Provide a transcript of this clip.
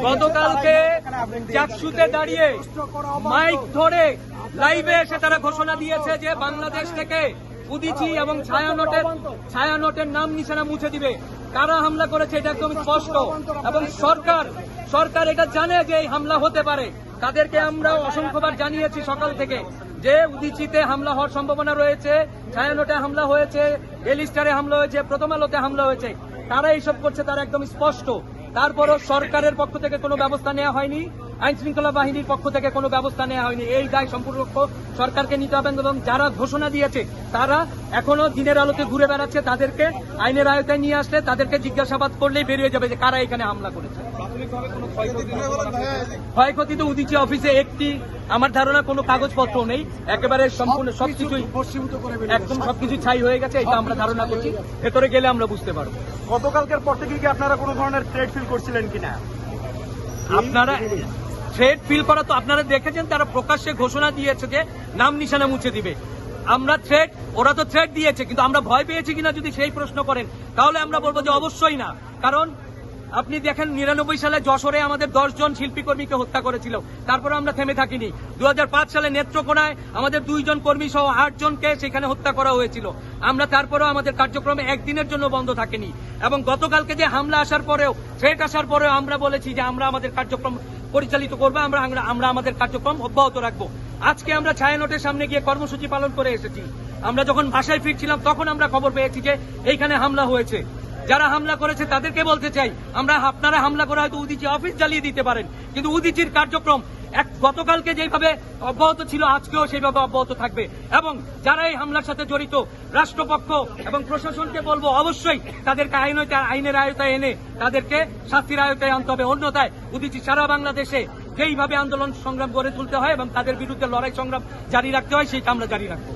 গতকালকে চাকসুতে দাঁড়িয়ে মাইক ধরে লাইভে এসে তারা ঘোষণা দিয়েছে যে বাংলাদেশ থেকে উদীচী এবং ছায়ানটের নাম নিশানা মুছে দিবে। কারা হামলা করেছে এটা একদম স্পষ্ট, এবং সরকার এটা জানে যে এই হামলা হতে পারে। তাদেরকে আমরা অসংখ্যবার জানিয়েছি সকাল থেকে যে উদীচীতে হামলা হওয়ার সম্ভাবনা রয়েছে, ছায়ানটে হামলা হয়েছে, ডেইলি স্টারে হামলা হয়েছে, প্রথম আলোতে হামলা হয়েছে। তারা এইসব করছে, তারা একদম স্পষ্ট। তারপরও সরকারের পক্ষ থেকে কোনো ব্যবস্থা নেওয়া হয়নি, আইন শৃঙ্খলা বাহিনীর পক্ষ থেকে কোনো ব্যবস্থা নেওয়া হয়নি। এই দায় সম্পূর্ণ সরকারকে নিতে হবে, এবং যারা ঘোষণা দিয়েছে তারা এখনো দিনের আলোতে ঘুরে বেড়াচ্ছে। তাদেরকে আইনের আয়তায় নিয়ে আসলে তাদেরকে জিজ্ঞাসাবাদ করলেই বেরিয়ে যাবে যে কারা এখানে হামলা করেছে। ক্ষয়ক্ষতি তো উদীচী অফিসে একটি, আমার ধারণা কোনো কাগজপত্র নেই, একেবারে সম্পূর্ণ সবকিছুই একদম সবকিছু ছাই হয়ে গেছে, এটা আমরা ধারণা করছি। ভেতরে গেলে আমরা বুঝতে পারবো। গতকালকের পর থেকে কি আপনারা কোনো ধরনের থ্রেট ফিল করছিলেন কিনা? আপনারা থ্রেট ফিল করা তো আপনারা দেখেছেন, তারা প্রকাশ্যে ঘোষণা দিয়েছে যে নাম নিশানা মুছে দিবে। আমরা থ্রেট, ওরা তো থ্রেট দিয়েছে, কিন্তু আমরা ভয় পেয়েছি কিনা যদি সেই প্রশ্ন করেন তাহলে আমরা বলবো যে অবশ্যই না। কারণ আপনি দেখেন 99 সালে যশোরে আমাদের 10 জন শিল্পী কর্মীকে হত্যা করেছিল, তারপরে আমরা থেমে থাকিনি। 2005 সালে নেত্রকোনায় আমাদের 2 জন কর্মী সহ 8 জনকে সেখানে হত্যা করা হয়েছিল। আমরা তারপরেও আমাদের কার্যক্রমে একদিনের জন্য বন্ধ থাকেনি, এবং গতকালকে যে হামলা আসার পরেও, থ্রেট আসার পরেও আমরা বলেছি যে আমরা আমাদের কার্যক্রম পরিচালিত করবো, আমরা আমাদের কার্যক্রম অব্যাহত রাখবো। আজকে আমরা ছায়ানটের সামনে গিয়ে কর্মসূচি পালন করে এসেছি। আমরা যখন বাসায় ফিরছিলাম তখন আমরা খবর পেয়েছি যে এইখানে হামলা হয়েছে। যারা হামলা করেছে তাদেরকে বলতে চাই, আপনারা হামলা করে হয়তো উদীচী অফিস জ্বালিয়ে দিতে পারেন, কিন্তু উদীচীর কার্যক্রম গতকালকে যেভাবে অব্যাহত ছিল আজকেও সেইভাবে অব্যাহত থাকবে। এবং যারা এই হামলার সাথে জড়িত, রাষ্ট্রপক্ষ এবং প্রশাসনকে বলবো অবশ্যই তাদেরকে আইনের আয়তায় এনে তাদেরকে শাস্তির আয়তায় আনতে হবে। অন্যথায় উদীচী সারা বাংলাদেশে যেইভাবে আন্দোলন সংগ্রাম গড়ে তুলতে হয় এবং তাদের বিরুদ্ধে লড়াই সংগ্রাম জারি রাখতে হয়, সেইটা আমরা জারি রাখবো।